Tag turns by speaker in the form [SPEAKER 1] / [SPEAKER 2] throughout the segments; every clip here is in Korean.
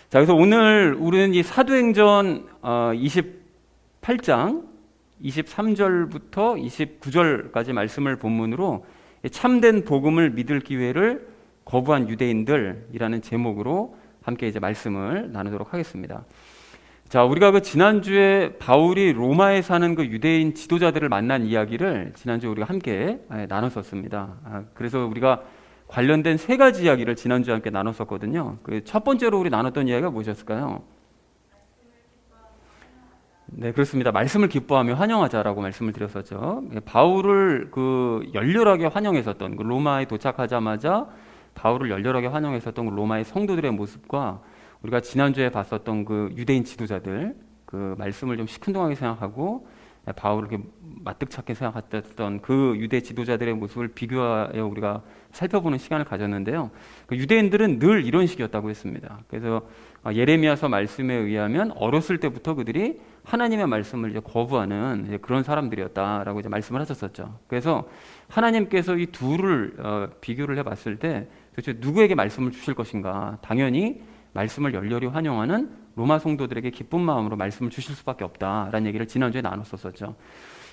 [SPEAKER 1] 자, 그래서 오늘 우리는 이 사도행전 28장 23절부터 29절까지 말씀을 본문으로 참된 복음을 믿을 기회를 거부한 유대인들이라는 제목으로 함께 이제 말씀을 나누도록 하겠습니다. 자, 우리가 그 지난주에 바울이 로마에 사는 그 유대인 지도자들을 만난 이야기를 지난주에 우리가 함께 나눴었습니다. 그래서 우리가 관련된 세 가지 이야기를 지난주에 함께 나눴었거든요. 그 첫 번째로 우리 나눴던 이야기가 무엇이었을까요? 네, 그렇습니다. 말씀을 기뻐하며 환영하자라고 말씀을 드렸었죠. 바울을 그 열렬하게 환영했었던 그 로마에 도착하자마자 바울을 열렬하게 환영했었던 그 로마의 성도들의 모습과 우리가 지난주에 봤었던 그 유대인 지도자들 그 말씀을 좀 시큰둥하게 생각하고 바울을 이렇게 마뜩찮게 생각했던 그 유대 지도자들의 모습을 비교하여 우리가 살펴보는 시간을 가졌는데요. 그 유대인들은 늘 이런 식이었다고 했습니다. 그래서 예레미야서 말씀에 의하면 어렸을 때부터 그들이 하나님의 말씀을 이제 거부하는 이제 그런 사람들이었다라고 이제 말씀을 하셨었죠. 그래서 하나님께서 이 둘을 비교를 해봤을 때 도대체 누구에게 말씀을 주실 것인가? 당연히 말씀을 열렬히 환영하는 로마 성도들에게 기쁜 마음으로 말씀을 주실 수밖에 없다라는 얘기를 지난주에 나눴었죠.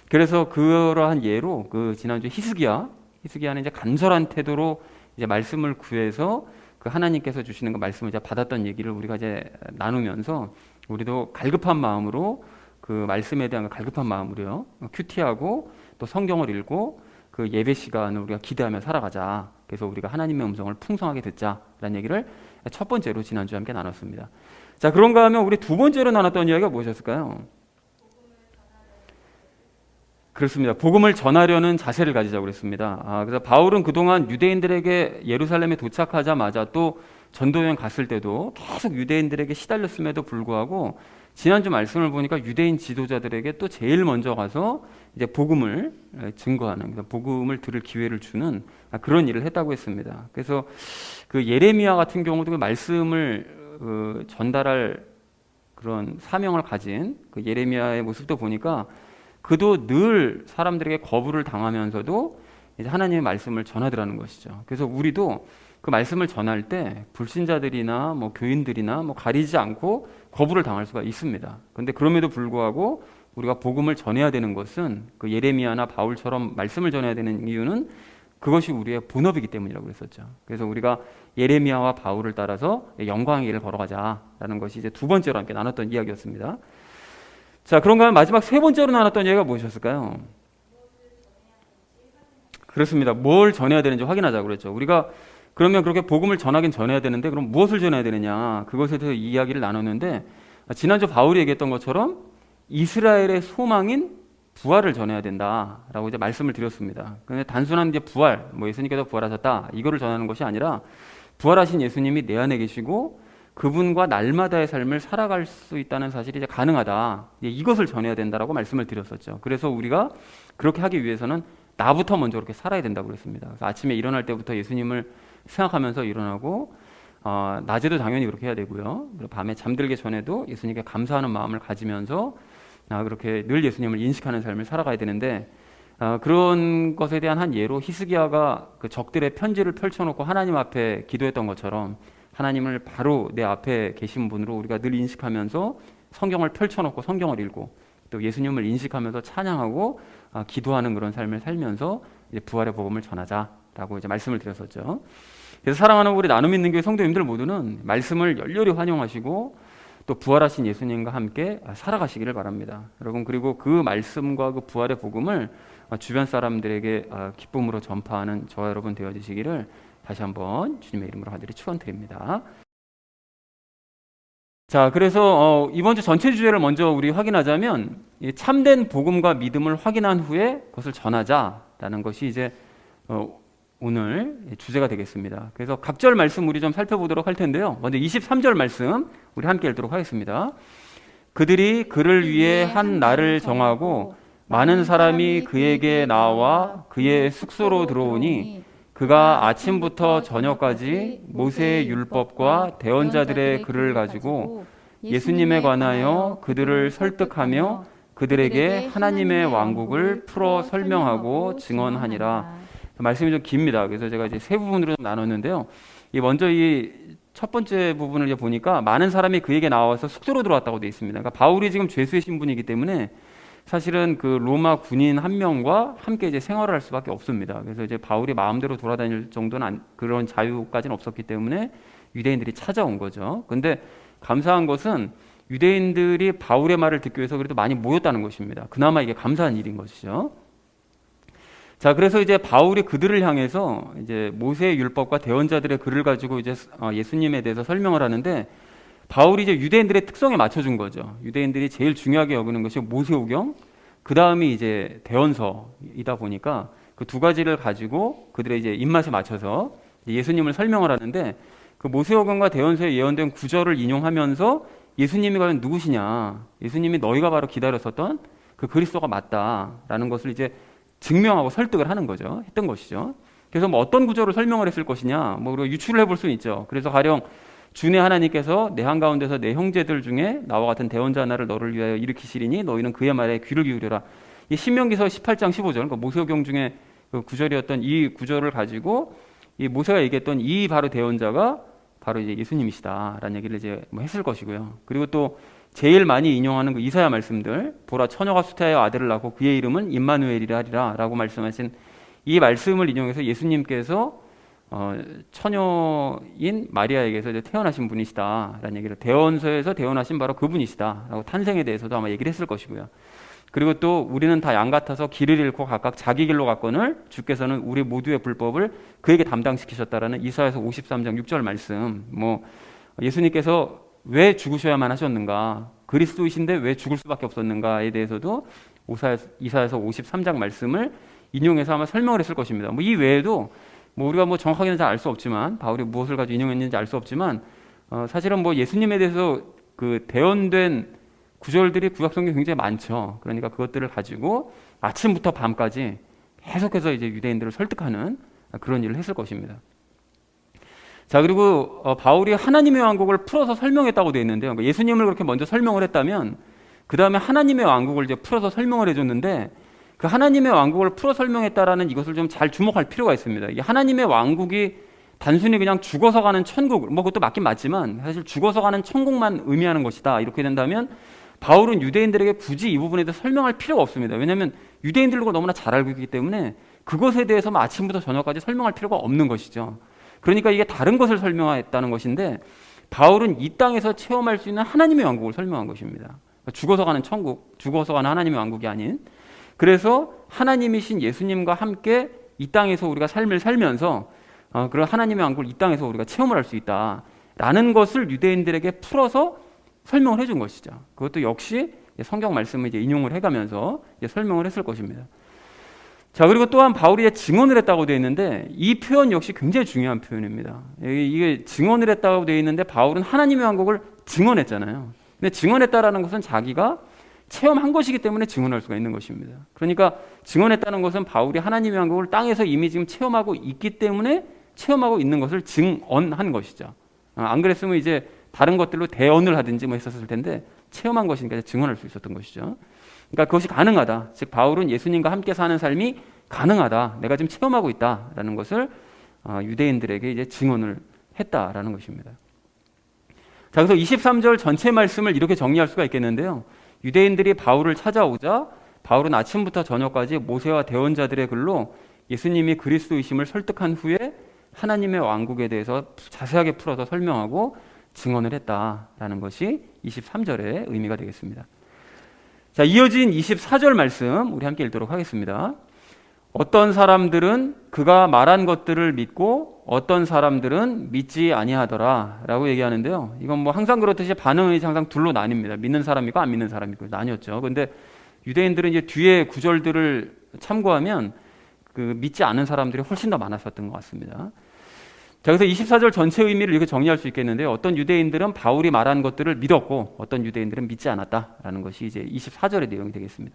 [SPEAKER 1] 그래서 그러한 예로 그 지난주에 히스기야는 이제 간절한 태도로 이제 말씀을 구해서 그 하나님께서 주시는 그 말씀을 이제 받았던 얘기를 우리가 이제 나누면서 우리도 갈급한 마음으로 그 말씀에 대한 갈급한 마음으로요 큐티하고 또 성경을 읽고 그 예배 시간을 우리가 기대하며 살아가자. 그래서 우리가 하나님의 음성을 풍성하게 듣자라는 얘기를 첫 번째로 지난주에 함께 나눴습니다. 자, 그런가 하면 우리 두 번째로 나눴던 이야기가 무엇이었을까요? 그렇습니다. 복음을 전하려는 자세를 가지자고 그랬습니다. 그래서 바울은 그동안 유대인들에게 예루살렘에 도착하자마자 또 전도여행 갔을 때도 계속 유대인들에게 시달렸음에도 불구하고 지난주 말씀을 보니까 유대인 지도자들에게 또 제일 먼저 가서 이제 복음을 증거하는, 복음을 들을 기회를 주는 그런 일을 했다고 했습니다. 그래서 그 예레미야 같은 경우도 그 말씀을 전달할 그런 사명을 가진 그 예레미야의 모습도 보니까 그도 늘 사람들에게 거부를 당하면서도 이제 하나님의 말씀을 전하더라는 것이죠. 그래서 우리도 그 말씀을 전할 때 불신자들이나 뭐 교인들이나 뭐 가리지 않고 거부를 당할 수가 있습니다. 그런데 그럼에도 불구하고 우리가 복음을 전해야 되는 것은 그 예레미야나 바울처럼 말씀을 전해야 되는 이유는 그것이 우리의 본업이기 때문이라고 그랬었죠. 그래서 우리가 예레미야와 바울을 따라서 영광의 길을 걸어가자라는 것이 이제 두 번째로 함께 나눴던 이야기였습니다. 자, 그런가 하면 마지막 세 번째로 나눴던 이야기가 무엇이었을까요? 그렇습니다. 뭘 전해야 되는지 확인하자고 그랬죠. 우리가 그러면 그렇게 복음을 전하긴 전해야 되는데 그럼 무엇을 전해야 되느냐? 그것에 대해서 이야기를 나눴는데 지난주 바울이 얘기했던 것처럼 이스라엘의 소망인 부활을 전해야 된다라고 이제 말씀을 드렸습니다. 그런데 단순한 이제 부활, 뭐 예수님께서 부활하셨다 이거를 전하는 것이 아니라 부활하신 예수님이 내 안에 계시고 그분과 날마다의 삶을 살아갈 수 있다는 사실이 이제 가능하다. 이것을 전해야 된다라고 말씀을 드렸었죠. 그래서 우리가 그렇게 하기 위해서는 나부터 먼저 그렇게 살아야 된다고 그랬습니다. 그래서 아침에 일어날 때부터 예수님을 생각하면서 일어나고 낮에도 당연히 그렇게 해야 되고요. 그리고 밤에 잠들기 전에도 예수님께 감사하는 마음을 가지면서 그렇게 늘 예수님을 인식하는 삶을 살아가야 되는데 그런 것에 대한 한 예로 히스기야가 그 적들의 편지를 펼쳐놓고 하나님 앞에 기도했던 것처럼 하나님을 바로 내 앞에 계신 분으로 우리가 늘 인식하면서 성경을 펼쳐놓고 성경을 읽고 또 예수님을 인식하면서 찬양하고 기도하는 그런 삶을 살면서 이제 부활의 복음을 전하자라고 이제 말씀을 드렸었죠. 그래서 사랑하는 우리 나눔 있는 교회 성도님들 모두는 말씀을 열렬히 환영하시고 또 부활하신 예수님과 함께 살아가시기를 바랍니다. 여러분, 그리고 그 말씀과 그 부활의 복음을 주변 사람들에게 기쁨으로 전파하는 저와 여러분 되어주시기를 다시 한번 주님의 이름으로 간절히 축원드립니다. 자, 그래서 이번 주 전체 주제를 먼저 우리 확인하자면 참된 복음과 믿음을 확인한 후에 그것을 전하자라는 것이 이제 오늘 주제가 되겠습니다. 그래서 각절 말씀 우리 좀 살펴보도록 할 텐데요. 먼저 23절 말씀 우리 함께 읽도록 하겠습니다. 그들이 그를 위해 한 날을 정하고 많은 사람이 그에게 나와 그의 숙소로 들어오니 그가 아침부터 저녁까지 모세의 율법과 대언자들의 글을 가지고 예수님에 관하여 그들을 설득하며 그들에게 하나님의 왕국을 풀어 설명하고 증언하니라. 말씀이 좀 깁니다. 그래서 제가 이제 세 부분으로 나눴는데요. 먼저 이 첫 번째 부분을 이제 보니까 많은 사람이 그에게 나와서 숙소로 들어왔다고 되어 있습니다. 그러니까 바울이 지금 죄수의 신분이기 때문에 사실은 그 로마 군인 한 명과 함께 이제 생활을 할 수밖에 없습니다. 그래서 이제 바울이 마음대로 돌아다닐 정도는 그런 자유까지는 없었기 때문에 유대인들이 찾아온 거죠. 근데 감사한 것은 유대인들이 바울의 말을 듣기 위해서 그래도 많이 모였다는 것입니다. 그나마 이게 감사한 일인 것이죠. 자, 그래서 이제 바울이 그들을 향해서 이제 모세의 율법과 대언자들의 글을 가지고 이제 예수님에 대해서 설명을 하는데, 바울이 이제 유대인들의 특성에 맞춰준 거죠. 유대인들이 제일 중요하게 여기는 것이 모세오경, 그 다음이 이제 대언서이다 보니까 그 두 가지를 가지고 그들의 이제 입맛에 맞춰서 예수님을 설명을 하는데, 그 모세오경과 대언서에 예언된 구절을 인용하면서 예수님이 과연 누구시냐, 예수님이 너희가 바로 기다렸었던 그 그리스도가 맞다라는 것을 이제 증명하고 설득을 하는 거죠. 했던 것이죠. 그래서 뭐 어떤 구절을 설명을 했을 것이냐, 뭐 우리가 유추를 해볼 수 있죠. 그래서 가령 주내 하나님께서 내 한가운데서 내 형제들 중에 나와 같은 대언자 하나를 너를 위하여 일으키시리니 너희는 그의 말에 귀를 기울여라. 이 신명기서 18장 15절, 그러니까 모세오경 중에 그 구절이었던 이 구절을 가지고 이 모세가 얘기했던 이 바로 대언자가 바로 이제 예수님이시다라는 얘기를 이제 뭐 했을 것이고요. 그리고 또 제일 많이 인용하는 그 이사야 말씀들, 보라 처녀가 수태하여 아들을 낳고 그의 이름은 임마누엘이라 하리라라고 말씀하신 이 말씀을 인용해서 예수님께서 처녀인 마리아에게서 이제 태어나신 분이시다라는 얘기를, 대언서에서 태어나신 바로 그분이시다라고 탄생에 대해서도 아마 얘기를 했을 것이고요. 그리고 또 우리는 다 양 같아서 길을 잃고 각각 자기 길로 갔거늘 주께서는 우리 모두의 불법을 그에게 담당시키셨다라는 이사야서 53장 6절 말씀, 뭐 예수님께서 왜 죽으셔야만 하셨는가, 그리스도이신데 왜 죽을 수밖에 없었는가에 대해서도 이사야서 53장 말씀을 인용해서 아마 설명을 했을 것입니다. 뭐 이 외에도 뭐 우리가 뭐 정확하게는 잘 알 수 없지만, 바울이 무엇을 가지고 인용했는지 알 수 없지만, 사실은 뭐 예수님에 대해서 그 대언된 구절들이 구약성경에 굉장히 많죠. 그러니까 그것들을 가지고 아침부터 밤까지 계속해서 이제 유대인들을 설득하는 그런 일을 했을 것입니다. 자, 그리고 바울이 하나님의 왕국을 풀어서 설명했다고 되어 있는데요. 그러니까 예수님을 그렇게 먼저 설명을 했다면 그 다음에 하나님의 왕국을 이제 풀어서 설명을 해줬는데, 그 하나님의 왕국을 풀어 설명했다라는 이것을 좀 잘 주목할 필요가 있습니다. 이 하나님의 왕국이 단순히 그냥 죽어서 가는 천국, 뭐 그것도 맞긴 맞지만 사실 죽어서 가는 천국만 의미하는 것이다, 이렇게 된다면 바울은 유대인들에게 굳이 이 부분에 대해서 설명할 필요가 없습니다. 왜냐하면 유대인들과 너무나 잘 알고 있기 때문에 그것에 대해서 아침부터 저녁까지 설명할 필요가 없는 것이죠. 그러니까 이게 다른 것을 설명했다는 것인데, 바울은 이 땅에서 체험할 수 있는 하나님의 왕국을 설명한 것입니다. 죽어서 가는 천국, 죽어서 가는 하나님의 왕국이 아닌, 그래서 하나님이신 예수님과 함께 이 땅에서 우리가 삶을 살면서 그런 하나님의 왕국을 이 땅에서 우리가 체험을 할 수 있다라는 것을 유대인들에게 풀어서 설명을 해준 것이죠. 그것도 역시 성경 말씀을 이제 인용을 해가면서 이제 설명을 했을 것입니다. 자, 그리고 또한 바울이 증언을 했다고 되어 있는데, 이 표현 역시 굉장히 중요한 표현입니다. 이게 증언을 했다고 되어 있는데, 바울은 하나님의 왕국을 증언했잖아요. 근데 증언했다라는 것은 자기가 체험한 것이기 때문에 증언할 수가 있는 것입니다. 그러니까 증언했다는 것은 바울이 하나님의 왕국을 땅에서 이미 지금 체험하고 있기 때문에 체험하고 있는 것을 증언한 것이죠. 안 그랬으면 이제 다른 것들로 대언을 하든지 뭐 했었을 텐데, 체험한 것이니까 증언할 수 있었던 것이죠. 그러니까 그것이 가능하다. 즉 바울은 예수님과 함께 사는 삶이 가능하다, 내가 지금 체험하고 있다라는 것을 유대인들에게 이제 증언을 했다라는 것입니다. 자, 그래서 23절 전체 말씀을 이렇게 정리할 수가 있겠는데요. 유대인들이 바울을 찾아오자 바울은 아침부터 저녁까지 모세와 대언자들의 글로 예수님이 그리스도이심을 설득한 후에 하나님의 왕국에 대해서 자세하게 풀어서 설명하고 증언을 했다라는 것이 23절의 의미가 되겠습니다. 자, 이어진 24절 말씀 우리 함께 읽도록 하겠습니다. 어떤 사람들은 그가 말한 것들을 믿고 어떤 사람들은 믿지 아니하더라 라고 얘기하는데요. 이건 뭐 항상 그렇듯이 반응이 항상 둘로 나뉩니다. 믿는 사람이 있고 안 믿는 사람이 있고 나뉘었죠. 근데 유대인들은 이제 뒤에 구절들을 참고하면 그 믿지 않은 사람들이 훨씬 더 많았었던 것 같습니다. 자, 그래서 24절 전체 의미를 이렇게 정리할 수 있겠는데요. 어떤 유대인들은 바울이 말한 것들을 믿었고 어떤 유대인들은 믿지 않았다라는 것이 이제 24절의 내용이 되겠습니다.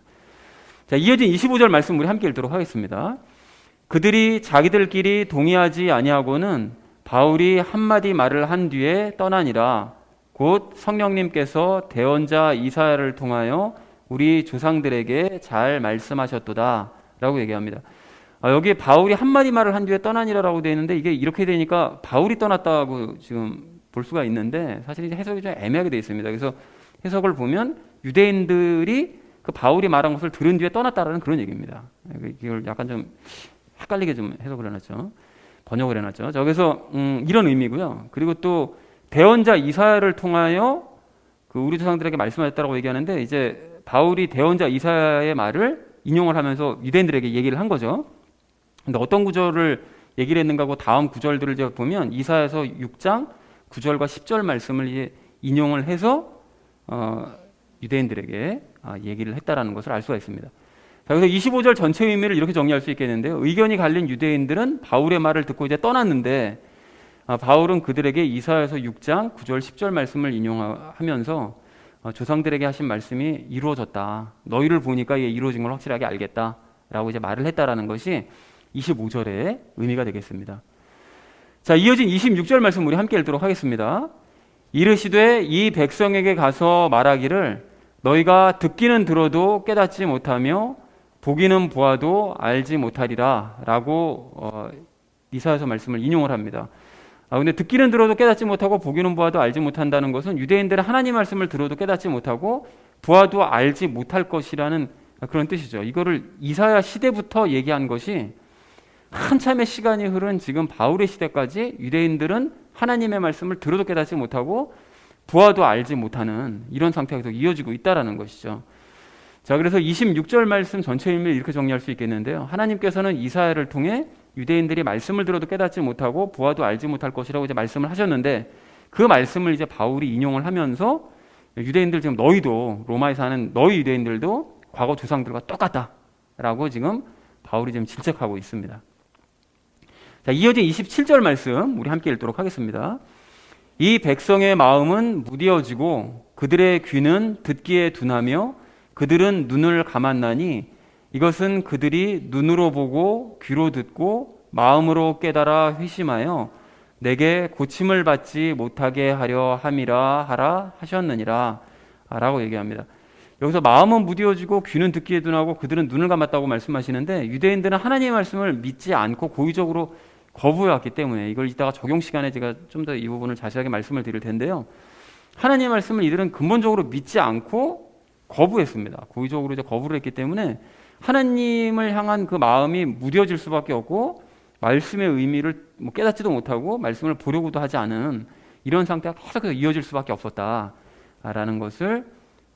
[SPEAKER 1] 자, 이어진 25절 말씀 우리 함께 읽도록 하겠습니다. 그들이 자기들끼리 동의하지 아니하고는 바울이 한마디 말을 한 뒤에 떠나니라. 곧 성령님께서 대언자 이사야를 통하여 우리 조상들에게 잘 말씀하셨도다 라고 얘기합니다. 여기 바울이 한마디 말을 한 뒤에 떠나니라라고 되어 있는데, 이게 이렇게 되니까 바울이 떠났다고 지금 볼 수가 있는데 사실 이제 해석이 좀 애매하게 되어 있습니다. 그래서 해석을 보면 유대인들이 그 바울이 말한 것을 들은 뒤에 떠났다라는 그런 얘기입니다. 이걸 약간 좀 헷갈리게 좀 해석을 해놨죠. 번역을 해놨죠. 그래서 이런 의미고요. 그리고 또 대언자 이사야를 통하여 그 우리 조상들에게 말씀하셨다고 얘기하는데 이제 바울이 대언자 이사야의 말을 인용을 하면서 유대인들에게 얘기를 한 거죠. 근데 어떤 구절을 얘기를 했는가 하고 다음 구절들을 제가 보면 이사야서 6장 9절과 10절 말씀을 인용을 해서 유대인들에게 얘기를 했다라는 것을 알 수가 있습니다. 자, 그래서 25절 전체 의미를 이렇게 정리할 수 있겠는데요. 의견이 갈린 유대인들은 바울의 말을 듣고 이제 떠났는데 바울은 그들에게 이사야서 6장 9절 10절 말씀을 인용하면서 조상들에게 하신 말씀이 이루어졌다. 너희를 보니까 이게 이루어진 걸 확실하게 알겠다라고 이제 말을 했다라는 것이 25절의 의미가 되겠습니다. 자, 이어진 26절 말씀 우리 함께 읽도록 하겠습니다. 이르시되 이 백성에게 가서 말하기를 너희가 듣기는 들어도 깨닫지 못하며 보기는 보아도 알지 못하리라 라고 이사야서 말씀을 인용을 합니다. 근데 듣기는 들어도 깨닫지 못하고 보기는 보아도 알지 못한다는 것은 유대인들은 하나님 말씀을 들어도 깨닫지 못하고 보아도 알지 못할 것이라는 그런 뜻이죠. 이거를 이사야 시대부터 얘기한 것이 한참의 시간이 흐른 지금 바울의 시대까지 유대인들은 하나님의 말씀을 들어도 깨닫지 못하고 보아도 알지 못하는 이런 상태가 계속 이어지고 있다는 것이죠. 자, 그래서 26절 말씀 전체 의미를 이렇게 정리할 수 있겠는데요. 하나님께서는 이사야를 통해 유대인들이 말씀을 들어도 깨닫지 못하고 보아도 알지 못할 것이라고 이제 말씀을 하셨는데 그 말씀을 이제 바울이 인용을 하면서 유대인들 지금 너희도 로마에 사는 너희 유대인들도 과거 조상들과 똑같다라고 지금 바울이 지금 질책하고 있습니다. 자, 이어진 27절 말씀 우리 함께 읽도록 하겠습니다. 이 백성의 마음은 무디어지고 그들의 귀는 듣기에 둔하며 그들은 눈을 감았나니 이것은 그들이 눈으로 보고 귀로 듣고 마음으로 깨달아 회심하여 내게 고침을 받지 못하게 하려 함이라 하라 하셨느니라 라고 얘기합니다. 여기서 마음은 무디어지고 귀는 듣기에 둔하고 그들은 눈을 감았다고 말씀하시는데 유대인들은 하나님의 말씀을 믿지 않고 고의적으로 거부해왔기 때문에 이걸 이따가 적용 시간에 제가 좀 더 이 부분을 자세하게 말씀을 드릴 텐데요. 하나님의 말씀을 이들은 근본적으로 믿지 않고 거부했습니다. 고의적으로 이제 거부를 했기 때문에 하나님을 향한 그 마음이 무뎌질 수밖에 없고 말씀의 의미를 깨닫지도 못하고 말씀을 보려고도 하지 않은 이런 상태가 계속해서 이어질 수밖에 없었다라는 것을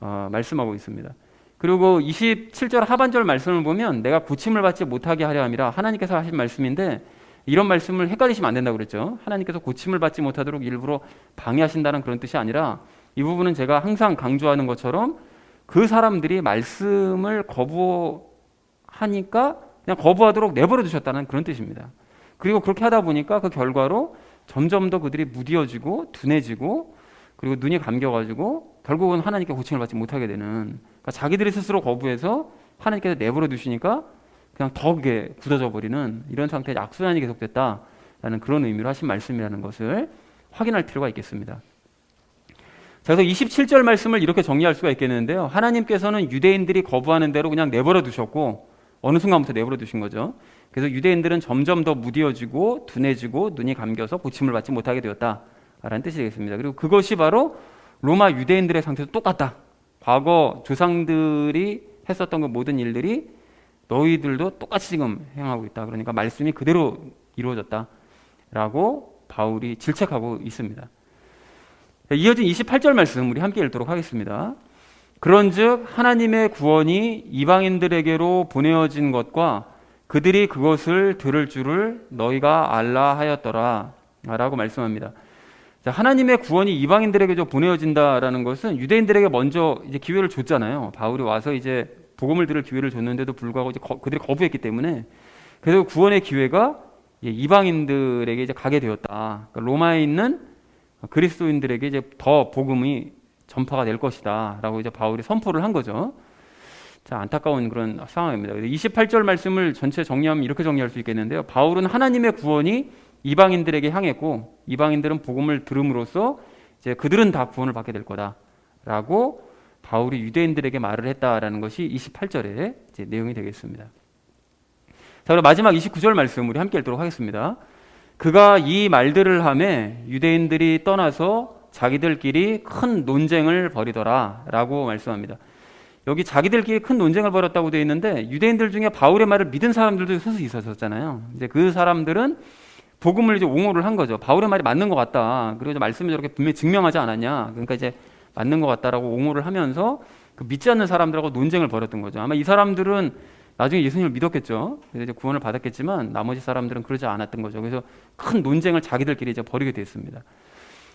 [SPEAKER 1] 말씀하고 있습니다. 그리고 27절 하반절 말씀을 보면 내가 고침을 받지 못하게 하려 함이라 하나님께서 하신 말씀인데 이런 말씀을 헷갈리시면 안 된다고 그랬죠. 하나님께서 고침을 받지 못하도록 일부러 방해하신다는 그런 뜻이 아니라 이 부분은 제가 항상 강조하는 것처럼 그 사람들이 말씀을 거부하니까 그냥 거부하도록 내버려 두셨다는 그런 뜻입니다. 그리고 그렇게 하다 보니까 그 결과로 점점 더 그들이 무디어지고 둔해지고 그리고 눈이 감겨가지고 결국은 하나님께 고침을 받지 못하게 되는, 그러니까 자기들이 스스로 거부해서 하나님께서 내버려 두시니까 그냥 더 그게 굳어져 버리는 이런 상태의 악순환이 계속됐다라는 그런 의미로 하신 말씀이라는 것을 확인할 필요가 있겠습니다. 자, 그래서 27절 말씀을 이렇게 정리할 수가 있겠는데요. 하나님께서는 유대인들이 거부하는 대로 그냥 내버려 두셨고 어느 순간부터 내버려 두신 거죠. 그래서 유대인들은 점점 더 무디어지고 둔해지고 눈이 감겨서 고침을 받지 못하게 되었다라는 뜻이 되겠습니다. 그리고 그것이 바로 로마 유대인들의 상태도 똑같다. 과거 조상들이 했었던 그 모든 일들이 너희들도 똑같이 지금 행하고 있다. 그러니까 말씀이 그대로 이루어졌다라고 바울이 질책하고 있습니다. 이어진 28절 말씀 우리 함께 읽도록 하겠습니다. 그런즉 하나님의 구원이 이방인들에게로 보내어진 것과 그들이 그것을 들을 줄을 너희가 알라 하였더라 라고 말씀합니다. 자, 하나님의 구원이 이방인들에게 보내어진다라는 것은 유대인들에게 먼저 이제 기회를 줬잖아요. 바울이 와서 이제 복음을 들을 기회를 줬는데도 불구하고 이제 그들이 거부했기 때문에 그래서 구원의 기회가 이방인들에게 이제 가게 되었다. 그러니까 로마에 있는 그리스도인들에게 이제 더 복음이 전파가 될 것이다라고 이제 바울이 선포를 한 거죠. 자, 안타까운 그런 상황입니다. 28절 말씀을 전체 정리하면 이렇게 정리할 수 있겠는데요. 바울은 하나님의 구원이 이방인들에게 향했고 이방인들은 복음을 들음으로써 이제 그들은 다 구원을 받게 될 거다라고 바울이 유대인들에게 말을 했다라는 것이 28절의 이제 내용이 되겠습니다. 자, 그럼 마지막 29절 말씀 우리 함께 읽도록 하겠습니다. 그가 이 말들을 하매 유대인들이 떠나서 자기들끼리 큰 논쟁을 벌이더라 라고 말씀합니다. 여기 자기들끼리 큰 논쟁을 벌였다고 되어 있는데 유대인들 중에 바울의 말을 믿은 사람들도 스스 있었잖아요. 이제 그 사람들은 복음을 이제 옹호를 한 거죠. 바울의 말이 맞는 것 같다. 그리고 말씀이 저렇게 분명히 증명하지 않았냐. 그러니까 이제 맞는 것 같다라고 옹호를 하면서 그 믿지 않는 사람들하고 논쟁을 벌였던 거죠. 아마 이 사람들은 나중에 예수님을 믿었겠죠. 그래서 이제 구원을 받았겠지만 나머지 사람들은 그러지 않았던 거죠. 그래서 큰 논쟁을 자기들끼리 이제 벌이게 됐습니다.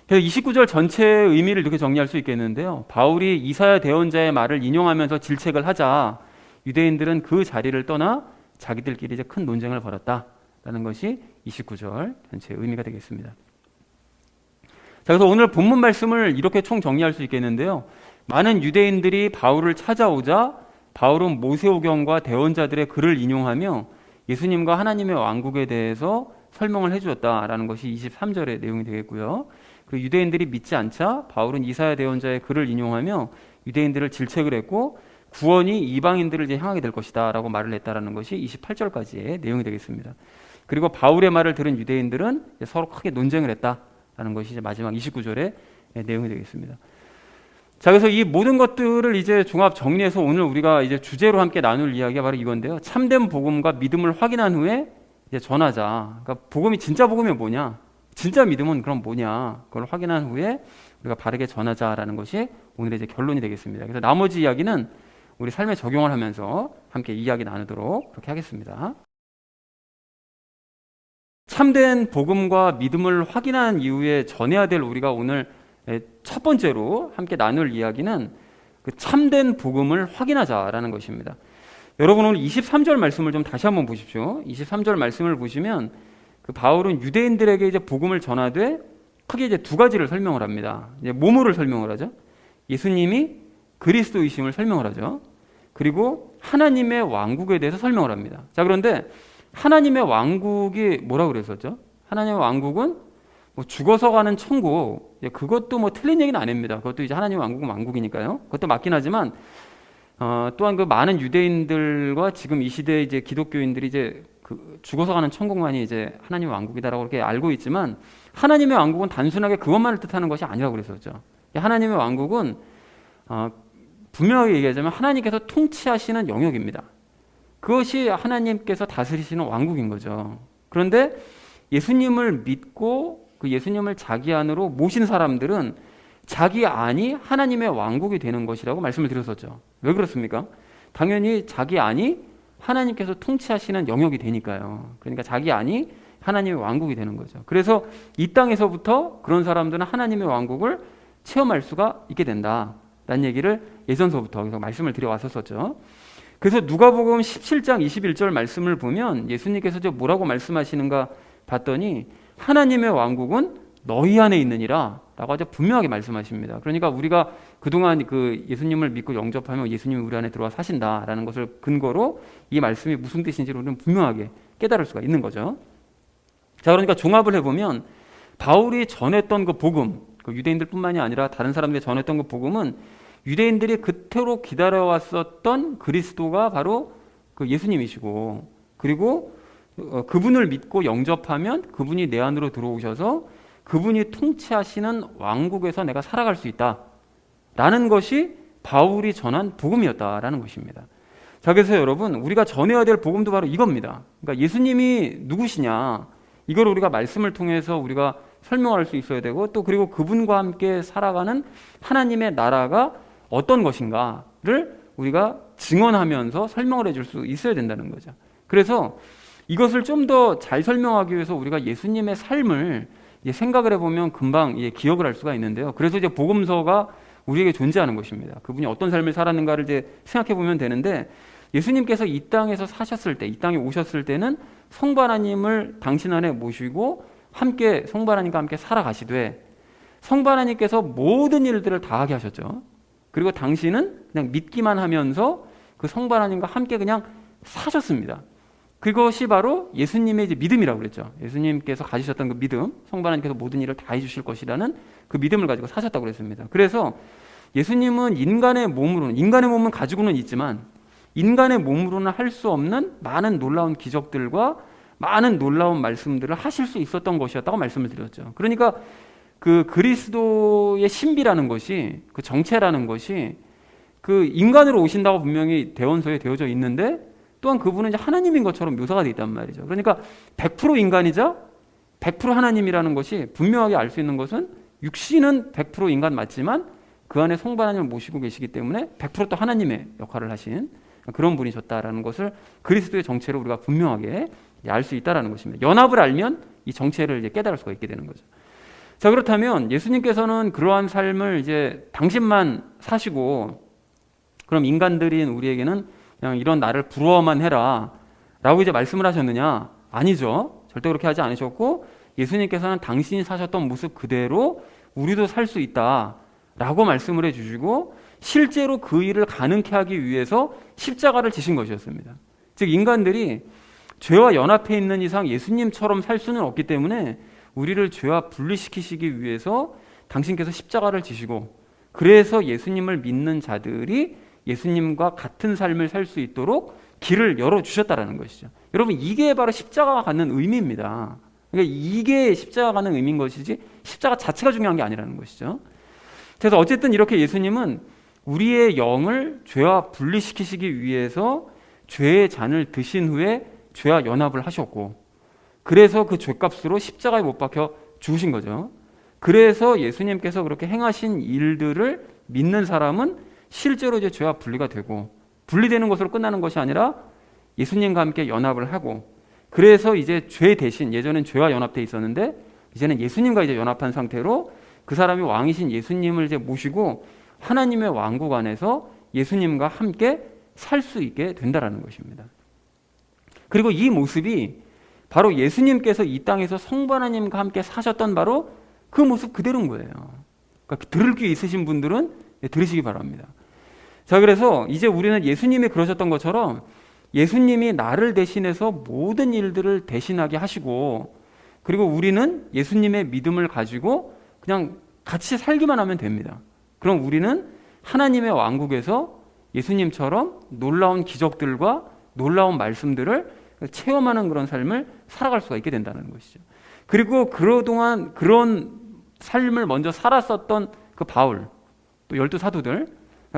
[SPEAKER 1] 그래서 29절 전체의 의미를 이렇게 정리할 수 있겠는데요. 바울이 이사야 대언자의 말을 인용하면서 질책을 하자 유대인들은 그 자리를 떠나 자기들끼리 이제 큰 논쟁을 벌였다라는 것이 29절 전체의 의미가 되겠습니다. 자, 그래서 오늘 본문 말씀을 이렇게 총 정리할 수 있겠는데요. 많은 유대인들이 바울을 찾아오자 바울은 모세오경과 대언자들의 글을 인용하며 예수님과 하나님의 왕국에 대해서 설명을 해주었다라는 것이 23절의 내용이 되겠고요. 그리고 유대인들이 믿지 않자 바울은 이사야 대언자의 글을 인용하며 유대인들을 질책을 했고 구원이 이방인들을 이제 향하게 될 것이다 라고 말을 했다라는 것이 28절까지의 내용이 되겠습니다. 그리고 바울의 말을 들은 유대인들은 서로 크게 논쟁을 했다라는 것이 이제 마지막 29절의 내용이 되겠습니다. 자, 그래서 이 모든 것들을 이제 종합 정리해서 오늘 우리가 이제 주제로 함께 나눌 이야기가 바로 이건데요. 참된 복음과 믿음을 확인한 후에 이제 전하자. 그러니까 복음이 진짜 복음이 뭐냐? 진짜 믿음은 그럼 뭐냐? 그걸 확인한 후에 우리가 바르게 전하자라는 것이 오늘의 이제 결론이 되겠습니다. 그래서 나머지 이야기는 우리 삶에 적용을 하면서 함께 이야기 나누도록 그렇게 하겠습니다. 참된 복음과 믿음을 확인한 이후에 전해야 될 우리가 오늘 첫 번째로 함께 나눌 이야기는 그 참된 복음을 확인하자라는 것입니다. 여러분 오늘 23절 말씀을 좀 다시 한번 보십시오. 23절 말씀을 보시면 그 바울은 유대인들에게 이제 복음을 전하되 크게 이제 두 가지를 설명을 합니다. 이제 뭐뭐를 설명을 하죠? 예수님이 그리스도이심을 설명을 하죠. 그리고 하나님의 왕국에 대해서 설명을 합니다. 자, 그런데 하나님의 왕국이 뭐라고 그랬었죠? 하나님의 왕국은 뭐 죽어서 가는 천국, 그것도 뭐 틀린 얘기는 아닙니다. 그것도 이제 하나님의 왕국은 왕국이니까요. 그것도 맞긴 하지만 또한 그 많은 유대인들과 지금 이 시대 이제 기독교인들이 이제 그 죽어서 가는 천국만이 이제 하나님의 왕국이다라고 이렇게 알고 있지만 하나님의 왕국은 단순하게 그것만을 뜻하는 것이 아니라고 그랬었죠. 하나님의 왕국은 분명하게 얘기하자면 하나님께서 통치하시는 영역입니다. 그것이 하나님께서 다스리시는 왕국인 거죠. 그런데 예수님을 믿고 그 예수님을 자기 안으로 모신 사람들은 자기 안이 하나님의 왕국이 되는 것이라고 말씀을 드렸었죠. 왜 그렇습니까? 당연히 자기 안이 하나님께서 통치하시는 영역이 되니까요. 그러니까 자기 안이 하나님의 왕국이 되는 거죠. 그래서 이 땅에서부터 그런 사람들은 하나님의 왕국을 체험할 수가 있게 된다라는 얘기를 예전서부터 계속 말씀을 드려왔었죠. 그래서 누가복음 17장 21절 말씀을 보면 예수님께서 뭐라고 말씀하시는가 봤더니 하나님의 왕국은 너희 안에 있느니라 라고 아주 분명하게 말씀하십니다. 그러니까 우리가 그동안 그 예수님을 믿고 영접하면 예수님이 우리 안에 들어와 사신다라는 것을 근거로 이 말씀이 무슨 뜻인지를 우리는 분명하게 깨달을 수가 있는 거죠. 자, 그러니까 종합을 해보면 바울이 전했던 그 복음, 그 유대인들뿐만이 아니라 다른 사람들이 전했던 그 복음은 유대인들이 그토록 기다려왔었던 그리스도가 바로 그 예수님이시고, 그리고 그분을 믿고 영접하면 그분이 내 안으로 들어오셔서 그분이 통치하시는 왕국에서 내가 살아갈 수 있다라는 것이 바울이 전한 복음이었다라는 것입니다. 자, 그래서 여러분 우리가 전해야 될 복음도 바로 이겁니다. 그러니까 예수님이 누구시냐, 이걸 우리가 말씀을 통해서 우리가 설명할 수 있어야 되고, 또 그리고 그분과 함께 살아가는 하나님의 나라가 어떤 것인가를 우리가 증언하면서 설명을 해줄 수 있어야 된다는 거죠. 그래서 이것을 좀 더 잘 설명하기 위해서 우리가 예수님의 삶을 생각을 해보면 금방 기억을 할 수가 있는데요. 그래서 이제 복음서가 우리에게 존재하는 것입니다. 그분이 어떤 삶을 살았는가를 이제 생각해 보면 되는데, 예수님께서 이 땅에서 사셨을 때, 이 땅에 오셨을 때는 성부 하나님을 당신 안에 모시고 함께 성부 하나님과 함께 살아가시되 성부 하나님께서 모든 일들을 다 하게 하셨죠. 그리고 당신은 그냥 믿기만 하면서 그 성부 하나님과 함께 그냥 사셨습니다. 그것이 바로 예수님의 이제 믿음이라고 그랬죠. 예수님께서 가지셨던 그 믿음, 성부 하나님께서 모든 일을 다 해주실 것이라는 그 믿음을 가지고 사셨다고 그랬습니다. 그래서 예수님은 인간의 몸은 가지고는 있지만 인간의 몸으로는 할 수 없는 많은 놀라운 기적들과 많은 놀라운 말씀들을 하실 수 있었던 것이었다고 말씀을 드렸죠. 그러니까 그 그리스도의 신비라는 것이, 그 정체라는 것이 그 인간으로 오신다고 분명히 대원서에 되어져 있는데 또한 그분은 이제 하나님인 것처럼 묘사가 되어 있단 말이죠. 그러니까 100% 인간이자 100% 하나님이라는 것이 분명하게 알 수 있는 것은 육신은 100% 인간 맞지만 그 안에 성부 하나님을 모시고 계시기 때문에 100%또 하나님의 역할을 하신 그런 분이셨다라는 것을 그리스도의 정체로 우리가 분명하게 알 수 있다라는 것입니다. 연합을 알면 이 정체를 이제 깨달을 수가 있게 되는 거죠. 자, 그렇다면 예수님께서는 그러한 삶을 이제 당신만 사시고 그럼 인간들인 우리에게는 그냥 이런 나를 부러워만 해라 라고 이제 말씀을 하셨느냐? 아니죠. 절대 그렇게 하지 않으셨고 예수님께서는 당신이 사셨던 모습 그대로 우리도 살 수 있다 라고 말씀을 해주시고 실제로 그 일을 가능케 하기 위해서 십자가를 지신 것이었습니다. 즉 인간들이 죄와 연합해 있는 이상 예수님처럼 살 수는 없기 때문에 우리를 죄와 분리시키시기 위해서 당신께서 십자가를 지시고 그래서 예수님을 믿는 자들이 예수님과 같은 삶을 살 수 있도록 길을 열어주셨다는 것이죠. 여러분 이게 바로 십자가가 갖는 의미입니다. 그러니까 이게 십자가가 갖는 의미인 것이지 십자가 자체가 중요한 게 아니라는 것이죠. 그래서 어쨌든 이렇게 예수님은 우리의 영을 죄와 분리시키시기 위해서 죄의 잔을 드신 후에 죄와 연합을 하셨고 그래서 그 죄값으로 십자가에 못 박혀 죽으신 거죠. 그래서 예수님께서 그렇게 행하신 일들을 믿는 사람은 실제로 이제 죄와 분리가 되고 분리되는 것으로 끝나는 것이 아니라 예수님과 함께 연합을 하고 그래서 이제 죄 대신 예전엔 죄와 연합돼 있었는데 이제는 예수님과 이제 연합한 상태로 그 사람이 왕이신 예수님을 이제 모시고 하나님의 왕국 안에서 예수님과 함께 살 수 있게 된다라는 것입니다. 그리고 이 모습이 바로 예수님께서 이 땅에서 성부 하나님과 함께 사셨던 바로 그 모습 그대로인 거예요. 그러니까 들을 귀 있으신 분들은 들으시기 바랍니다. 자, 그래서 이제 우리는 예수님이 그러셨던 것처럼 예수님이 나를 대신해서 모든 일들을 대신하게 하시고 그리고 우리는 예수님의 믿음을 가지고 그냥 같이 살기만 하면 됩니다. 그럼 우리는 하나님의 왕국에서 예수님처럼 놀라운 기적들과 놀라운 말씀들을 체험하는 그런 삶을 살아갈 수가 있게 된다는 것이죠. 그리고 그동안 그런 삶을 먼저 살았었던 그 바울, 또 12사도들,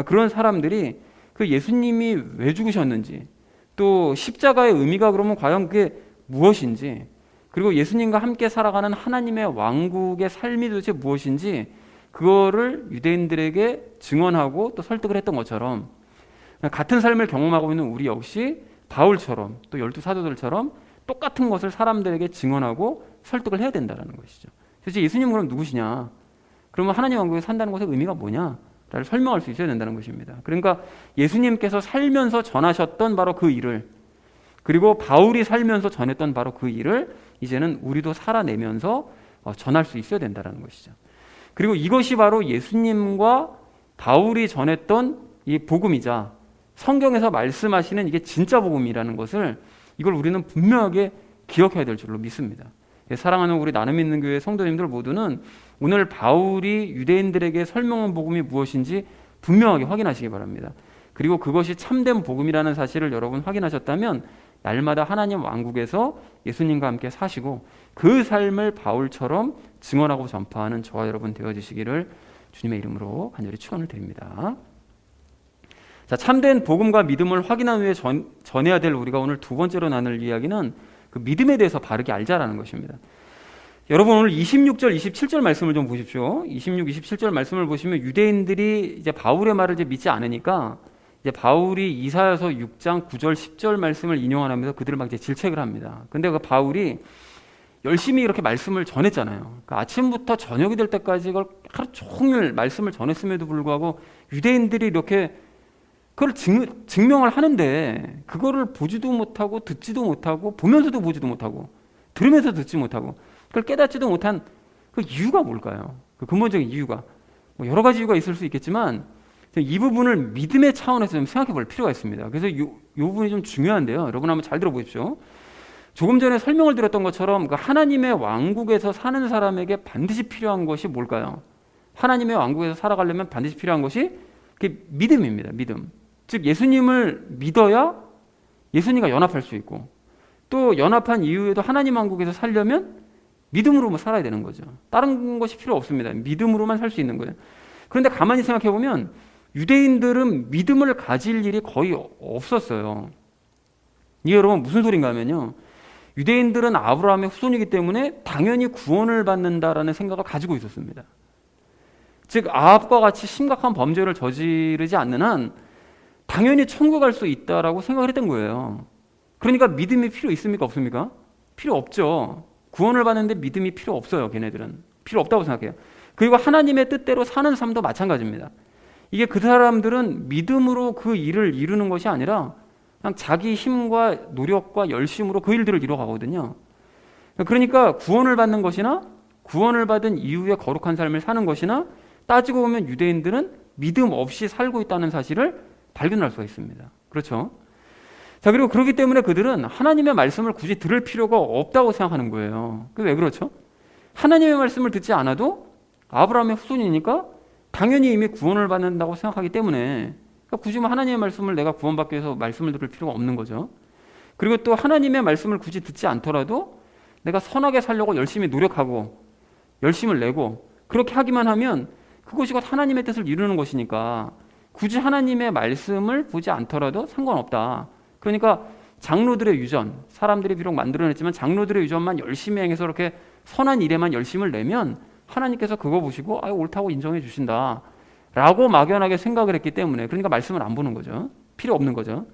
[SPEAKER 1] 그런 사람들이 그 예수님이 왜 죽으셨는지, 또 십자가의 의미가 그러면 과연 그게 무엇인지, 그리고 예수님과 함께 살아가는 하나님의 왕국의 삶이 도대체 무엇인지 그거를 유대인들에게 증언하고 또 설득을 했던 것처럼 같은 삶을 경험하고 있는 우리 역시 바울처럼 또 12사도들처럼 똑같은 것을 사람들에게 증언하고 설득을 해야 된다는 것이죠. 그래서 예수님은 그럼 누구시냐? 그러면 하나님 왕국에 산다는 것의 의미가 뭐냐? 라를 설명할 수 있어야 된다는 것입니다. 그러니까 예수님께서 살면서 전하셨던 바로 그 일을 그리고 바울이 살면서 전했던 바로 그 일을 이제는 우리도 살아내면서 전할 수 있어야 된다는 것이죠. 그리고 이것이 바로 예수님과 바울이 전했던 이 복음이자 성경에서 말씀하시는 이게 진짜 복음이라는 것을 이걸 우리는 분명하게 기억해야 될 줄로 믿습니다. 사랑하는 우리 나눔 있는 교회 성도님들 모두는 오늘 바울이 유대인들에게 설명한 복음이 무엇인지 분명하게 확인하시기 바랍니다. 그리고 그것이 참된 복음이라는 사실을 여러분 확인하셨다면 날마다 하나님 왕국에서 예수님과 함께 사시고 그 삶을 바울처럼 증언하고 전파하는 저와 여러분 되어주시기를 주님의 이름으로 간절히 축원을 드립니다. 자, 참된 복음과 믿음을 확인한 후에 전해야 될 우리가 오늘 두 번째로 나눌 이야기는 그 믿음에 대해서 바르게 알자라는 것입니다. 여러분 오늘 26절, 27절 말씀을 좀 보십시오. 26, 27절 말씀을 보시면 유대인들이 이제 바울의 말을 이제 믿지 않으니까 이제 바울이 이사야서 6장 9절, 10절 말씀을 인용하면서 그들을 막 이제 질책을 합니다. 근데 그 바울이 열심히 이렇게 말씀을 전했잖아요. 그러니까 아침부터 저녁이 될 때까지 이걸 하루 종일 말씀을 전했음에도 불구하고 유대인들이 이렇게 그걸 증명을 하는데 그거를 보지도 못하고 듣지도 못하고 보면서도 보지도 못하고 들으면서 듣지 못하고 그걸 깨닫지도 못한 그 이유가 뭘까요? 그 근본적인 이유가 뭐 여러 가지 이유가 있을 수 있겠지만 이 부분을 믿음의 차원에서 좀 생각해 볼 필요가 있습니다. 그래서 이 부분이 좀 중요한데요. 여러분 한번 잘 들어보십시오. 조금 전에 설명을 드렸던 것처럼 그 하나님의 왕국에서 사는 사람에게 반드시 필요한 것이 뭘까요? 하나님의 왕국에서 살아가려면 반드시 필요한 것이 그게 믿음입니다. 믿음. 즉 예수님을 믿어야 예수님과 연합할 수 있고 또 연합한 이후에도 하나님 왕국에서 살려면 믿음으로만 살아야 되는 거죠. 다른 것이 필요 없습니다. 믿음으로만 살 수 있는 거예요. 그런데 가만히 생각해 보면 유대인들은 믿음을 가질 일이 거의 없었어요. 이게 여러분 무슨 소린가 하면요, 유대인들은 아브라함의 후손이기 때문에 당연히 구원을 받는다라는 생각을 가지고 있었습니다. 즉 아합과 같이 심각한 범죄를 저지르지 않는 한 당연히 천국 갈 수 있다라고 생각을 했던 거예요. 그러니까 믿음이 필요 있습니까? 없습니까? 필요 없죠. 구원을 받는데 믿음이 필요 없어요. 걔네들은 필요 없다고 생각해요. 그리고 하나님의 뜻대로 사는 삶도 마찬가지입니다. 이게 그 사람들은 믿음으로 그 일을 이루는 것이 아니라 그냥 자기 힘과 노력과 열심으로 그 일들을 이뤄가거든요. 그러니까 구원을 받는 것이나 구원을 받은 이후에 거룩한 삶을 사는 것이나 따지고 보면 유대인들은 믿음 없이 살고 있다는 사실을 발견할 수가 있습니다. 그렇죠? 자, 그리고 그렇기 때문에 그들은 하나님의 말씀을 굳이 들을 필요가 없다고 생각하는 거예요. 왜 그렇죠? 하나님의 말씀을 듣지 않아도 아브라함의 후손이니까 당연히 이미 구원을 받는다고 생각하기 때문에 그러니까 굳이 하나님의 말씀을 내가 구원받기 위해서 말씀을 들을 필요가 없는 거죠. 그리고 또 하나님의 말씀을 굳이 듣지 않더라도 내가 선하게 살려고 열심히 노력하고 열심을 내고 그렇게 하기만 하면 그것이 곧 하나님의 뜻을 이루는 것이니까 굳이 하나님의 말씀을 보지 않더라도 상관없다. 그러니까 장로들의 유전, 사람들이 비록 만들어냈지만 장로들의 유전만 열심히 행해서 이렇게 선한 일에만 열심을 내면 하나님께서 그거 보시고 옳다고 인정해 주신다 라고 막연하게 생각을 했기 때문에, 그러니까 말씀을 안 보는 거죠. 필요 없는 거죠.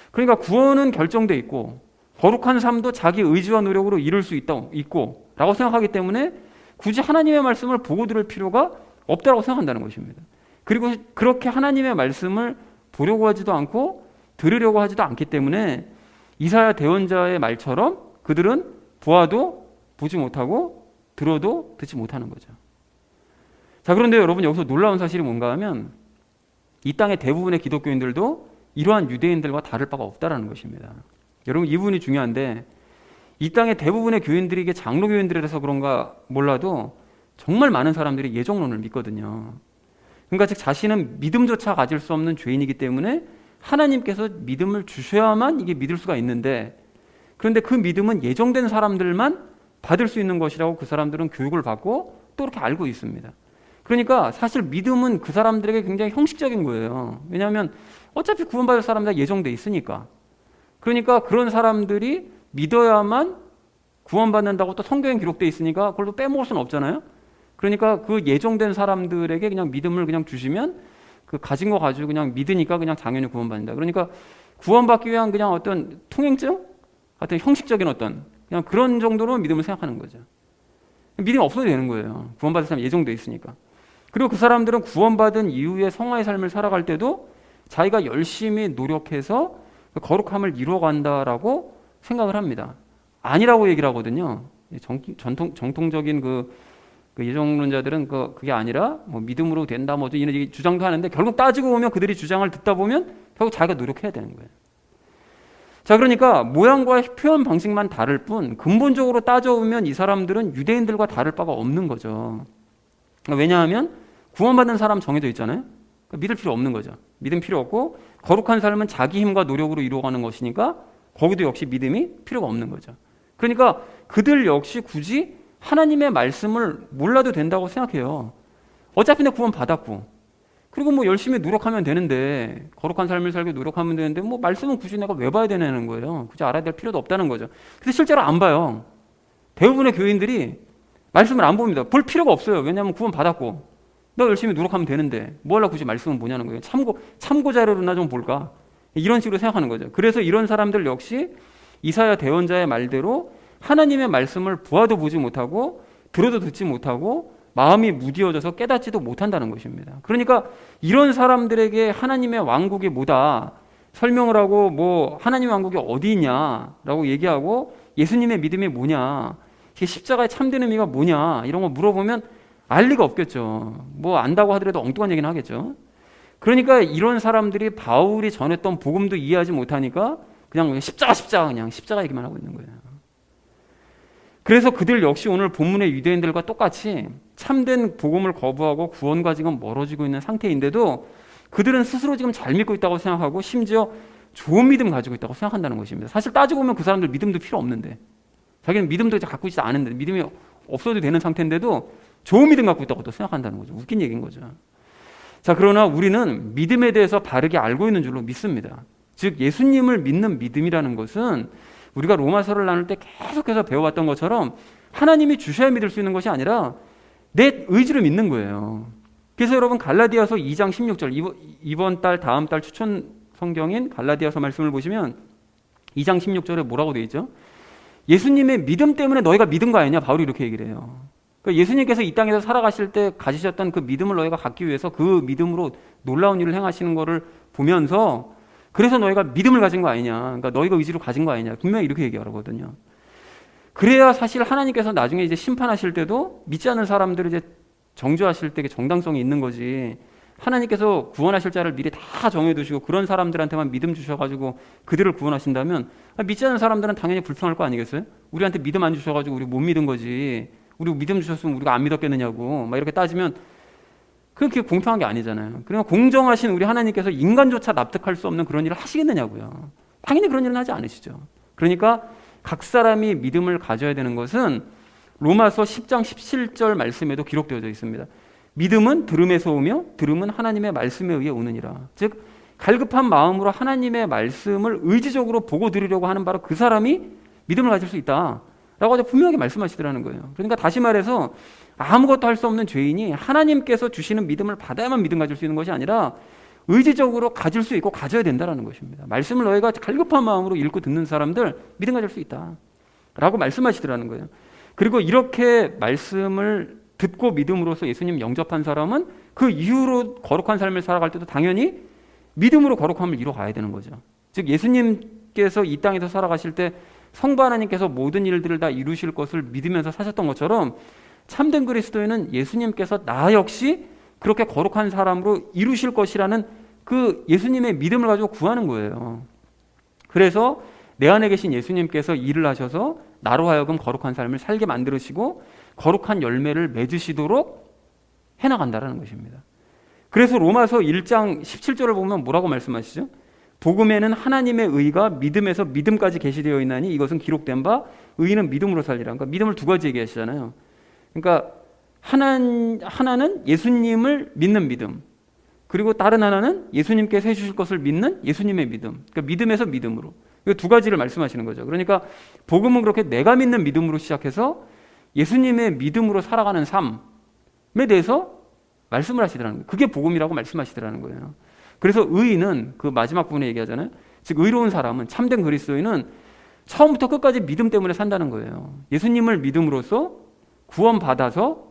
[SPEAKER 1] 그러니까 구원은 결정돼 있고 거룩한 삶도 자기 의지와 노력으로 이룰 수 있고 라고 생각하기 때문에 굳이 하나님의 말씀을 보고 들을 필요가 없다고 생각한다는 것입니다. 그리고 그렇게 하나님의 말씀을 보려고 하지도 않고 들으려고 하지도 않기 때문에 이사야 대언자의 말처럼 그들은 보아도 보지 못하고 들어도 듣지 못하는 거죠. 자, 그런데 여러분 여기서 놀라운 사실이 뭔가 하면 이 땅의 대부분의 기독교인들도 이러한 유대인들과 다를 바가 없다는 것입니다. 여러분 이 부분이 중요한데, 이 땅의 대부분의 교인들이 이게 장로교인들이라서 그런가 몰라도 정말 많은 사람들이 예정론을 믿거든요. 그러니까 즉 자신은 믿음조차 가질 수 없는 죄인이기 때문에 하나님께서 믿음을 주셔야만 이게 믿을 수가 있는데, 그런데 그 믿음은 예정된 사람들만 받을 수 있는 것이라고 그 사람들은 교육을 받고 또 그렇게 알고 있습니다. 그러니까 사실 믿음은 그 사람들에게 굉장히 형식적인 거예요. 왜냐하면 어차피 구원받을 사람 다 예정돼 있으니까. 그러니까 그런 사람들이 믿어야만 구원받는다고 또 성경에 기록돼 있으니까 그걸 또 빼먹을 수는 없잖아요. 그러니까 그 예정된 사람들에게 그냥 믿음을 그냥 주시면 그 가진 거 가지고 그냥 믿으니까 그냥 당연히 구원받는다. 그러니까 구원받기 위한 그냥 어떤 통행증? 어떤 형식적인 어떤 그냥 그런 정도로 믿음을 생각하는 거죠. 믿음이 없어도 되는 거예요. 구원받을 사람 예정돼 있으니까. 그리고 그 사람들은 구원받은 이후에 성화의 삶을 살아갈 때도 자기가 열심히 노력해서 그 거룩함을 이루어간다라고 생각을 합니다. 아니라고 얘기를 하거든요. 정통적인 그 예정론자들은 그게 아니라 뭐 믿음으로 된다 뭐죠 이런 주장도 하는데, 결국 따지고 보면 그들이 주장을 듣다 보면 결국 자기가 노력해야 되는 거예요. 자, 그러니까 모양과 표현 방식만 다를 뿐 근본적으로 따져보면 이 사람들은 유대인들과 다를 바가 없는 거죠. 왜냐하면 구원받는 사람 정해져 있잖아요. 그러니까 믿을 필요 없는 거죠. 믿음 필요 없고 거룩한 삶은 자기 힘과 노력으로 이루어가는 것이니까 거기도 역시 믿음이 필요가 없는 거죠. 그러니까 그들 역시 굳이 하나님의 말씀을 몰라도 된다고 생각해요. 어차피 내가 구원 받았고 그리고 뭐 열심히 노력하면 되는데, 거룩한 삶을 살고 노력하면 되는데 뭐 말씀은 굳이 내가 왜 봐야 되는 거예요. 굳이 알아야 될 필요도 없다는 거죠. 근데 실제로 안 봐요. 대부분의 교인들이 말씀을 안 봅니다. 볼 필요가 없어요. 왜냐하면 구원 받았고 너 열심히 노력하면 되는데 뭐 하려고 굳이 말씀은 보냐는 거예요. 참고 자료로나 좀 볼까, 이런 식으로 생각하는 거죠. 그래서 이런 사람들 역시 이사야 대언자의 말대로 하나님의 말씀을 보아도 보지 못하고 들어도 듣지 못하고 마음이 무디어져서 깨닫지도 못한다는 것입니다. 그러니까 이런 사람들에게 하나님의 왕국이 뭐다 설명을 하고 뭐 하나님의 왕국이 어디 있냐라고 얘기하고 예수님의 믿음이 뭐냐, 십자가의 참된 의미가 뭐냐 이런 거 물어보면 알 리가 없겠죠. 뭐 안다고 하더라도 엉뚱한 얘기는 하겠죠. 그러니까 이런 사람들이 바울이 전했던 복음도 이해하지 못하니까 그냥 십자가 얘기만 하고 있는 거예요. 그래서 그들 역시 오늘 본문의 유대인들과 똑같이 참된 복음을 거부하고 구원과 지금 멀어지고 있는 상태인데도 그들은 스스로 지금 잘 믿고 있다고 생각하고 심지어 좋은 믿음 가지고 있다고 생각한다는 것입니다. 사실 따지고 보면 그 사람들 믿음도 필요 없는데, 자기는 믿음도 갖고 있지 않은데, 믿음이 없어도 되는 상태인데도 좋은 믿음 갖고 있다고 또 생각한다는 거죠. 웃긴 얘기인 거죠. 자, 그러나 우리는 믿음에 대해서 바르게 알고 있는 줄로 믿습니다. 즉 예수님을 믿는 믿음이라는 것은 우리가 로마서를 나눌 때 계속해서 배워왔던 것처럼 하나님이 주셔야 믿을 수 있는 것이 아니라 내 의지로 믿는 거예요. 그래서 여러분 갈라디아서 2장 16절, 이번 달 다음 달 추천 성경인 갈라디아서 말씀을 보시면 2장 16절에 뭐라고 되어 있죠? 예수님의 믿음 때문에 너희가 믿은 거 아니냐, 바울이 이렇게 얘기를 해요. 그러니까 예수님께서 이 땅에서 살아가실 때 가지셨던 그 믿음을 너희가 갖기 위해서 그 믿음으로 놀라운 일을 행하시는 거를 보면서 그래서 너희가 믿음을 가진 거 아니냐, 그러니까 너희가 의지로 가진 거 아니냐, 분명히 이렇게 얘기하거든요. 그래야 사실 하나님께서 나중에 이제 심판하실 때도 믿지 않는 사람들을 이제 정죄하실 때 정당성이 있는 거지, 하나님께서 구원하실 자를 미리 다 정해두시고 그런 사람들한테만 믿음 주셔가지고 그들을 구원하신다면 믿지 않는 사람들은 당연히 불평할 거 아니겠어요? 우리한테 믿음 안 주셔가지고 우리 못 믿은 거지, 우리 믿음 주셨으면 우리가 안 믿었겠느냐고 막 이렇게 따지면 그게 공평한 게 아니잖아요. 그러니까 공정하신 우리 하나님께서 인간조차 납득할 수 없는 그런 일을 하시겠느냐고요. 당연히 그런 일은 하지 않으시죠. 그러니까 각 사람이 믿음을 가져야 되는 것은 로마서 10장 17절 말씀에도 기록되어져 있습니다. 믿음은 들음에서 오며 들음은 하나님의 말씀에 의해 오느니라. 즉 갈급한 마음으로 하나님의 말씀을 의지적으로 보고 들으려고 하는 바로 그 사람이 믿음을 가질 수 있다 라고 분명하게 말씀하시더라는 거예요. 그러니까 다시 말해서 아무것도 할 수 없는 죄인이 하나님께서 주시는 믿음을 받아야만 믿음 가질 수 있는 것이 아니라 의지적으로 가질 수 있고 가져야 된다는 것입니다. 말씀을 너희가 갈급한 마음으로 읽고 듣는 사람들 믿음 가질 수 있다 라고 말씀하시더라는 거예요. 그리고 이렇게 말씀을 듣고 믿음으로써 예수님 영접한 사람은 그 이후로 거룩한 삶을 살아갈 때도 당연히 믿음으로 거룩함을 이뤄가야 되는 거죠. 즉 예수님께서 이 땅에서 살아가실 때 성부 하나님께서 모든 일들을 다 이루실 것을 믿으면서 사셨던 것처럼 참된 그리스도인은 예수님께서 나 역시 그렇게 거룩한 사람으로 이루실 것이라는 그 예수님의 믿음을 가지고 구하는 거예요. 그래서 내 안에 계신 예수님께서 일을 하셔서 나로 하여금 거룩한 삶을 살게 만들으시고 거룩한 열매를 맺으시도록 해나간다는 것입니다. 그래서 로마서 1장 17절을 보면 뭐라고 말씀하시죠? 복음에는 하나님의 의가 믿음에서 믿음까지 계시되어 있나니 이것은 기록된 바 의인은 믿음으로 살리라. 그러니까 믿음을 두 가지 얘기하시잖아요. 그러니까 하나는 예수님을 믿는 믿음, 그리고 다른 하나는 예수님께서 해주실 것을 믿는 예수님의 믿음. 그러니까 믿음에서 믿음으로. 이 두 가지를 말씀하시는 거죠. 그러니까 복음은 그렇게 내가 믿는 믿음으로 시작해서 예수님의 믿음으로 살아가는 삶에 대해서 말씀을 하시더라는 거예요. 그게 복음이라고 말씀하시더라는 거예요. 그래서 의인은 그 마지막 부분에 얘기하잖아요. 즉 의로운 사람은, 참된 그리스도인은 처음부터 끝까지 믿음 때문에 산다는 거예요. 예수님을 믿음으로써 구원받아서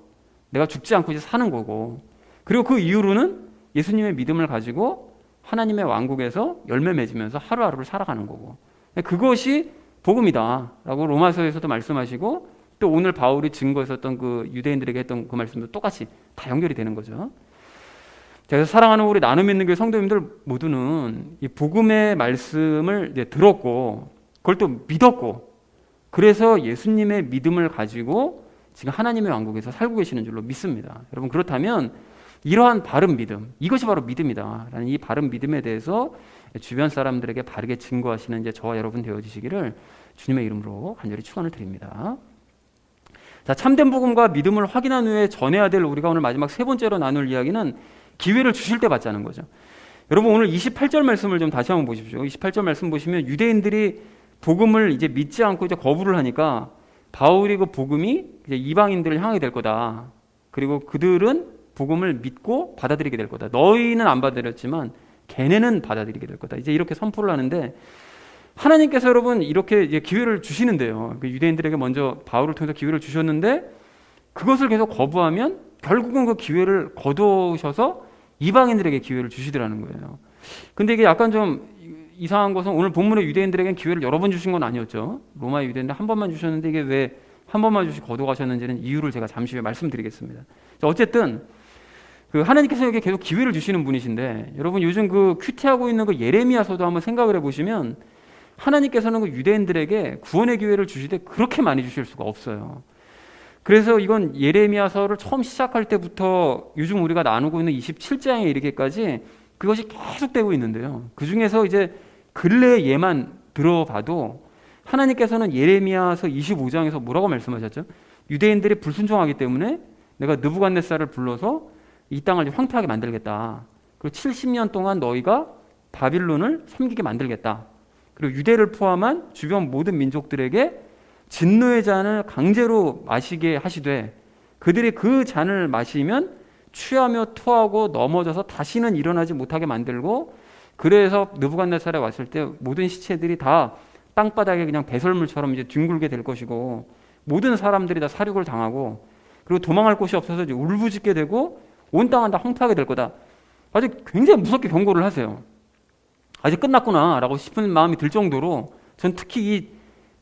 [SPEAKER 1] 내가 죽지 않고 이제 사는 거고, 그리고 그 이후로는 예수님의 믿음을 가지고 하나님의 왕국에서 열매 맺으면서 하루하루를 살아가는 거고, 그것이 복음이다라고 로마서에서도 말씀하시고 또 오늘 바울이 증거했었던 그 유대인들에게 했던 그 말씀도 똑같이 다 연결이 되는 거죠. 그래서 사랑하는 우리 나눔 있는 교회 성도님들 모두는 이 복음의 말씀을 이제 들었고 그걸 또 믿었고, 그래서 예수님의 믿음을 가지고 지금 하나님의 왕국에서 살고 계시는 줄로 믿습니다. 여러분, 그렇다면 이러한 바른 믿음, 이것이 바로 믿음이다라는 이 바른 믿음에 대해서 주변 사람들에게 바르게 증거하시는 이제 저와 여러분 되어주시기를 주님의 이름으로 간절히 축원을 드립니다. 자, 참된 복음과 믿음을 확인한 후에 전해야 될 우리가 오늘 마지막 세 번째로 나눌 이야기는 기회를 주실 때 받자는 거죠. 여러분, 오늘 28절 말씀을 좀 다시 한번 보십시오. 28절 말씀 보시면 유대인들이 복음을 이제 믿지 않고 이제 거부를 하니까 바울이 그 복음이 이제 이방인들을 향하게 될 거다. 그리고 그들은 복음을 믿고 받아들이게 될 거다. 너희는 안 받아들였지만 걔네는 받아들이게 될 거다. 이제 이렇게 선포를 하는데, 하나님께서 여러분 이렇게 이제 기회를 주시는데요. 유대인들에게 먼저 바울을 통해서 기회를 주셨는데 그것을 계속 거부하면 결국은 그 기회를 거두셔서 이방인들에게 기회를 주시더라는 거예요. 근데 이게 약간 좀 이상한 것은 오늘 본문의 유대인들에게는 기회를 여러 번 주신 건 아니었죠. 로마 유대인들 한 번만 주셨는데 이게 왜 한 번만 주시고 거두가셨는지는 이유를 제가 잠시 후에 말씀드리겠습니다. 어쨌든 그 하나님께서 여기 계속 기회를 주시는 분이신데, 여러분 요즘 그 큐티하고 있는 그 예레미야서도 한번 생각을 해보시면 하나님께서는 그 유대인들에게 구원의 기회를 주시되 그렇게 많이 주실 수가 없어요. 그래서 이건 예레미야서를 처음 시작할 때부터 요즘 우리가 나누고 있는 27장에 이르기까지 그것이 계속되고 있는데요. 그 중에서 이제 근래 예만 들어봐도 하나님께서는 예레미야서 25장에서 뭐라고 말씀하셨죠? 유대인들이 불순종하기 때문에 내가 느부갓네살을 불러서 이 땅을 황폐하게 만들겠다. 그리고 70년 동안 너희가 바빌론을 섬기게 만들겠다. 그리고 유대를 포함한 주변 모든 민족들에게 진노의 잔을 강제로 마시게 하시되 그들이 그 잔을 마시면 취하며 토하고 넘어져서 다시는 일어나지 못하게 만들고 그래서 느부갓네살에 왔을 때 모든 시체들이 다 땅바닥에 그냥 배설물처럼 이제 뒹굴게 될 것이고 모든 사람들이 다 사륙을 당하고 그리고 도망할 곳이 없어서 이제 울부짖게 되고 온 땅은 다 황폐하게 될 거다. 아직 굉장히 무섭게 경고를 하세요. 아직 끝났구나라고 싶은 마음이 들 정도로 전 특히 이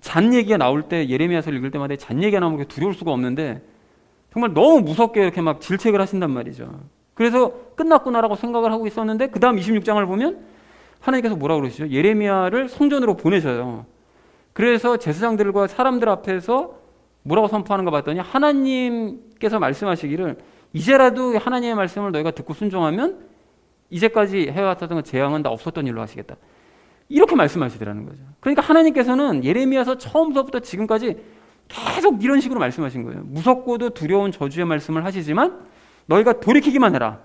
[SPEAKER 1] 잔 얘기가 나올 때 예레미야서를 읽을 때마다 잔 얘기가 나오면 두려울 수가 없는데 정말 너무 무섭게 이렇게 막 질책을 하신단 말이죠. 그래서 끝났구나라고 생각을 하고 있었는데 그 다음 26장을 보면 하나님께서 뭐라고 그러시죠? 예레미야를 성전으로 보내셔요. 그래서 제사장들과 사람들 앞에서 뭐라고 선포하는가 봤더니 하나님께서 말씀하시기를 이제라도 하나님의 말씀을 너희가 듣고 순종하면 이제까지 해왔던 그 재앙은 다 없었던 일로 하시겠다. 이렇게 말씀하시더라는 거죠. 그러니까 하나님께서는 예레미야서 처음부터 지금까지 계속 이런 식으로 말씀하신 거예요. 무섭고도 두려운 저주의 말씀을 하시지만 너희가 돌이키기만 해라.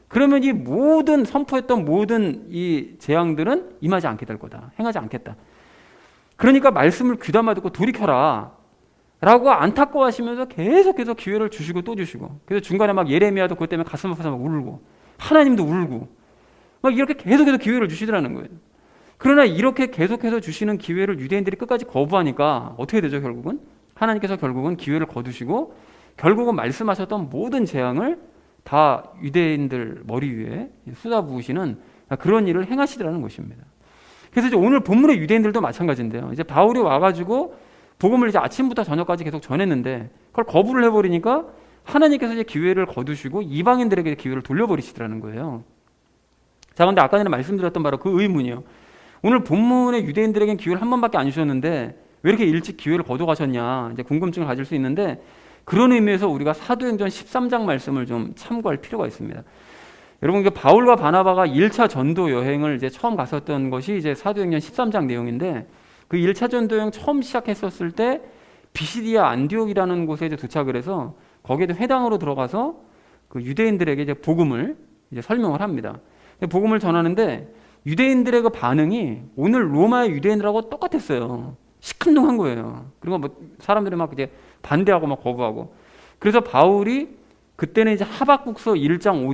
[SPEAKER 1] 그러면 이 모든 선포했던 모든 이 재앙들은 임하지 않게 될 거다. 행하지 않겠다. 그러니까 말씀을 귀담아 듣고 돌이켜라 라고 안타까워하시면서 계속해서 기회를 주시고 또 주시고 그래서 중간에 막 예레미야도 그것 때문에 가슴 아파서 막 울고 하나님도 울고 막 이렇게 계속해서 기회를 주시더라는 거예요. 그러나 이렇게 계속해서 주시는 기회를 유대인들이 끝까지 거부하니까 어떻게 되죠? 결국은 하나님께서 결국은 기회를 거두시고 결국은 말씀하셨던 모든 재앙을 다 유대인들 머리 위에 쏟아부으시는 그런 일을 행하시더라는 것입니다. 그래서 이제 오늘 본문의 유대인들도 마찬가지인데요. 이제 바울이 와가지고 복음을 이제 아침부터 저녁까지 계속 전했는데 그걸 거부를 해버리니까 하나님께서 이제 기회를 거두시고 이방인들에게 기회를 돌려버리시더라는 거예요. 자, 근데 아까 전에 말씀드렸던 바로 그 의문이요. 오늘 본문의 유대인들에겐 기회를 한 번밖에 안 주셨는데 왜 이렇게 일찍 기회를 거둬 가셨냐 이제 궁금증을 가질 수 있는데 그런 의미에서 우리가 사도행전 13장 말씀을 좀 참고할 필요가 있습니다. 여러분, 바울과 바나바가 1차 전도 여행을 이제 처음 갔었던 것이 이제 사도행전 13장 내용인데 그 1차 전도 여행 처음 시작했었을 때 비시디아 안디옥이라는 곳에 이제 도착을 해서 거기에도 회당으로 들어가서 그 유대인들에게 이제 복음을 이제 설명을 합니다. 복음을 전하는데 유대인들의 그 반응이 오늘 로마의 유대인들하고 똑같았어요. 시큰둥한 거예요. 그리고 뭐 사람들이 막 이제 반대하고 막 거부하고. 그래서 바울이 그때는 이제 하박국서 1장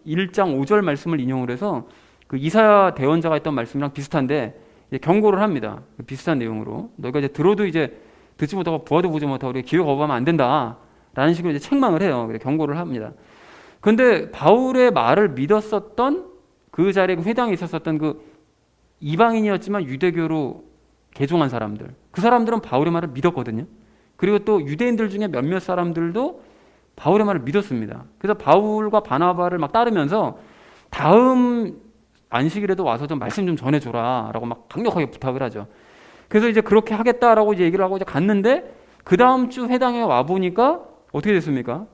[SPEAKER 1] 5절 말씀을 인용을 해서 그 이사야 대언자가 했던 말씀이랑 비슷한데 이제 경고를 합니다. 비슷한 내용으로 너희가 이제 들어도 이제 듣지 못하고 보아도 보지 못하고 우리 기회 거부하면 안 된다라는 식으로 이제 책망을 해요. 경고를 합니다. 그런데 바울의 말을 믿었었던 그 자리에 그 회당에 있었었던 그 이방인이었지만 유대교로 개종한 사람들, 그 사람들은 바울의 말을 믿었거든요. 그리고 또 유대인들 중에 몇몇 사람들도 바울의 말을 믿었습니다. 그래서 바울과 바나바를 막 따르면서 다음 안식일에도 와서 좀 말씀 좀 전해줘라 라고 막 강력하게 부탁을 하죠. 그래서 이제 그렇게 하겠다라고 이제 얘기를 하고 이제 갔는데 그 다음 주 회당에 와 보니까 어떻게 됐습니까?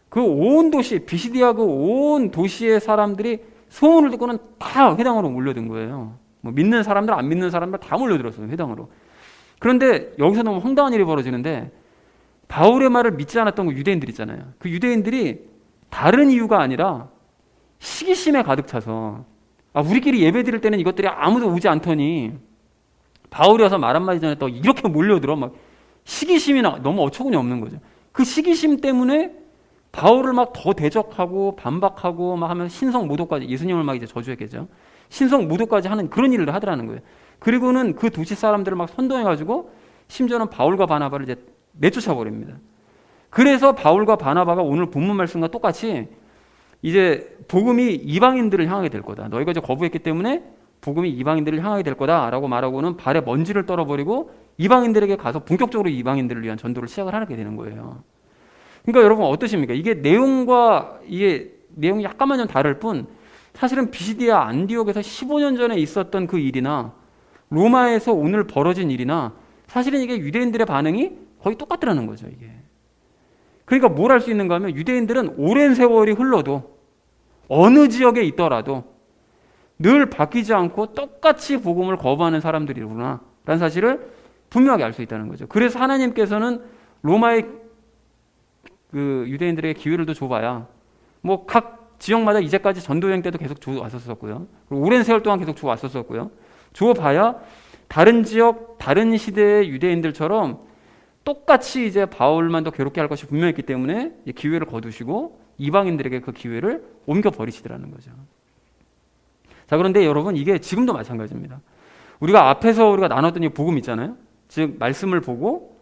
[SPEAKER 1] 그 온 도시, 비시디아 그 온 도시의 사람들이 소문을 듣고는 다 회당으로 몰려든 거예요. 뭐 믿는 사람들, 안 믿는 사람들 다 몰려들었어요, 회당으로. 그런데 여기서 너무 황당한 일이 벌어지는데 바울의 말을 믿지 않았던 그 유대인들 있잖아요. 그 유대인들이 다른 이유가 아니라 시기심에 가득 차서 우리끼리 예배 드릴 때는 이것들이 아무도 오지 않더니 바울이 와서 말 한마디 전에 또 이렇게 몰려들어. 막 시기심이 너무 어처구니 없는 거죠. 그 시기심 때문에 바울을 막 더 대적하고 반박하고 막 하면 신성 모독까지, 예수님을 막 이제 저주했겠죠. 신성 모독까지 하는 그런 일을 하더라는 거예요. 그리고는 그 도시 사람들을 막 선동해가지고 심지어는 바울과 바나바를 이제 내쫓아 버립니다. 그래서 바울과 바나바가 오늘 본문 말씀과 똑같이 이제 복음이 이방인들을 향하게 될 거다. 너희가 이제 거부했기 때문에 복음이 이방인들을 향하게 될 거다라고 말하고는 발에 먼지를 떨어버리고 이방인들에게 가서 본격적으로 이방인들을 위한 전도를 시작을 하게 되는 거예요. 그러니까 여러분 어떠십니까? 이게 내용이 약간만 좀 다를 뿐 사실은 비시디아 안디옥에서 15년 전에 있었던 그 일이나 로마에서 오늘 벌어진 일이나 사실은 이게 유대인들의 반응이 거의 똑같더라는 거죠, 이게. 그러니까 뭘 할 수 있는가 하면 유대인들은 오랜 세월이 흘러도 어느 지역에 있더라도 늘 바뀌지 않고 똑같이 복음을 거부하는 사람들이구나 라는 사실을 분명하게 알 수 있다는 거죠. 그래서 하나님께서는 로마의 그 유대인들에게 기회를 더 줘봐야 뭐 각 지역마다 이제까지 전도여행 때도 계속 줘왔었고요. 그리고 오랜 세월 동안 계속 줘왔었고요. 줘봐야 다른 지역, 다른 시대의 유대인들처럼 똑같이 이제 바울만 더 괴롭게 할 것이 분명했기 때문에 기회를 거두시고 이방인들에게 그 기회를 옮겨 버리시더라는 거죠. 자, 그런데 여러분 이게 지금도 마찬가지입니다. 우리가 앞에서 우리가 나눴던 이 복음 있잖아요. 즉 말씀을 보고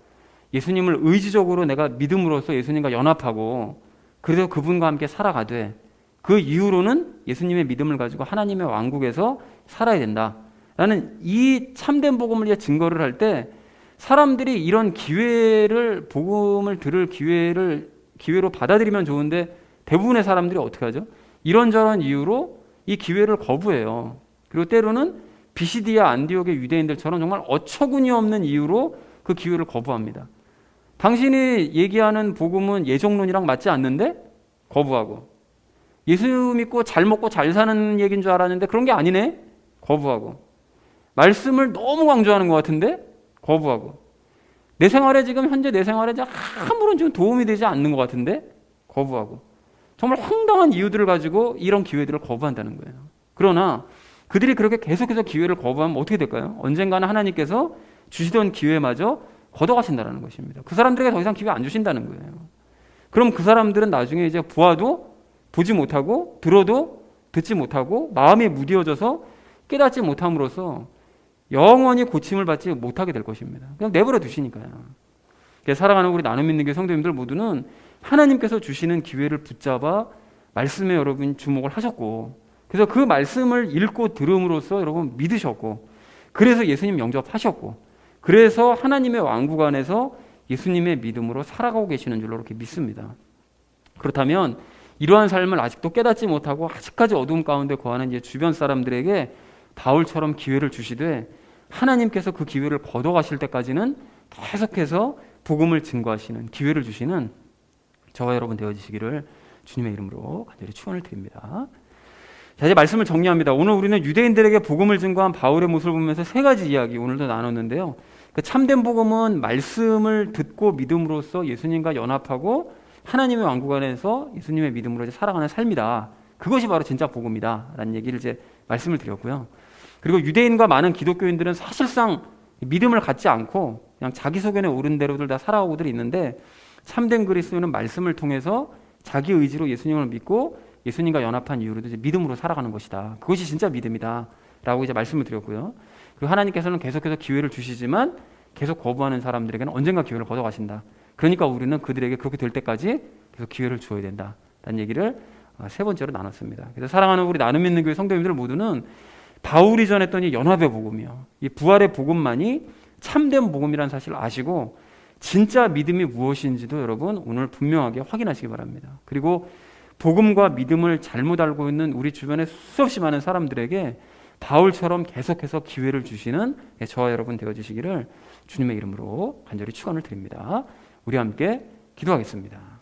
[SPEAKER 1] 예수님을 의지적으로 내가 믿음으로써 예수님과 연합하고 그래서 그분과 함께 살아가되 그 이후로는 예수님의 믿음을 가지고 하나님의 왕국에서 살아야 된다라는 이 참된 복음을 증거를 할 때 사람들이 이런 기회를 복음을 들을 기회로 받아들이면 좋은데 대부분의 사람들이 어떻게 하죠? 이런저런 이유로 이 기회를 거부해요. 그리고 때로는 비시디아 안디옥의 유대인들처럼 정말 어처구니 없는 이유로 그 기회를 거부합니다. 당신이 얘기하는 복음은 예정론이랑 맞지 않는데 거부하고, 예수 믿고 잘 먹고 잘 사는 얘기인 줄 알았는데 그런 게 아니네? 거부하고, 말씀을 너무 강조하는 것 같은데 거부하고, 내 생활에 지금 현재 내 생활에 아무런 좀 도움이 되지 않는 것 같은데 거부하고, 정말 황당한 이유들을 가지고 이런 기회들을 거부한다는 거예요. 그러나 그들이 그렇게 계속해서 기회를 거부하면 어떻게 될까요? 언젠가는 하나님께서 주시던 기회마저 걷어가신다는 것입니다. 그 사람들에게 더 이상 기회 안 주신다는 거예요. 그럼 그 사람들은 나중에 이제 보아도 보지 못하고 들어도 듣지 못하고 마음이 무뎌져서 깨닫지 못함으로써 영원히 고침을 받지 못하게 될 것입니다. 그냥 내버려 두시니까요. 사랑하는 우리 나눔 믿는 교회 성도님들 모두는 하나님께서 주시는 기회를 붙잡아 말씀에 여러분 주목을 하셨고, 그래서 그 말씀을 읽고 들음으로써 여러분 믿으셨고, 그래서 예수님 영접하셨고, 그래서 하나님의 왕국 안에서 예수님의 믿음으로 살아가고 계시는 줄로 이렇게 믿습니다. 그렇다면 이러한 삶을 아직도 깨닫지 못하고 아직까지 어두움 가운데 거하는 이제 주변 사람들에게 바울처럼 기회를 주시되 하나님께서 그 기회를 걷어가실 때까지는 계속해서 복음을 증거하시는 기회를 주시는 저와 여러분 되어지시기를 주님의 이름으로 간절히 축원을 드립니다. 자, 이제 말씀을 정리합니다. 오늘 우리는 유대인들에게 복음을 증거한 바울의 모습을 보면서 세 가지 이야기 오늘도 나눴는데요. 그 참된 복음은 말씀을 듣고 믿음으로써 예수님과 연합하고 하나님의 왕국 안에서 예수님의 믿음으로 이제 살아가는 삶이다. 그것이 바로 진짜 복음이다 라는 얘기를 이제 말씀을 드렸고요. 그리고 유대인과 많은 기독교인들은 사실상 믿음을 갖지 않고 그냥 자기 소견에 오른 대로들 다 살아오고들 있는데, 참된 그리스도인은 말씀을 통해서 자기 의지로 예수님을 믿고 예수님과 연합한 이후로도 이제 믿음으로 살아가는 것이다. 그것이 진짜 믿음이다 라고 이제 말씀을 드렸고요. 그리고 하나님께서는 계속해서 기회를 주시지만 계속 거부하는 사람들에게는 언젠가 기회를 걷어가신다. 그러니까 우리는 그들에게 그렇게 될 때까지 계속 기회를 주어야 된다 라는 얘기를 세 번째로 나눴습니다. 그래서 사랑하는 우리 나눔 믿는 교회 성도님들 모두는 바울이 전했던 이 연합의 복음이요, 이 부활의 복음만이 참된 복음이라는 사실을 아시고 진짜 믿음이 무엇인지도 여러분 오늘 분명하게 확인하시기 바랍니다. 그리고 복음과 믿음을 잘못 알고 있는 우리 주변에 수없이 많은 사람들에게 바울처럼 계속해서 기회를 주시는 저와 여러분 되어주시기를 주님의 이름으로 간절히 축원을 드립니다. 우리 함께 기도하겠습니다.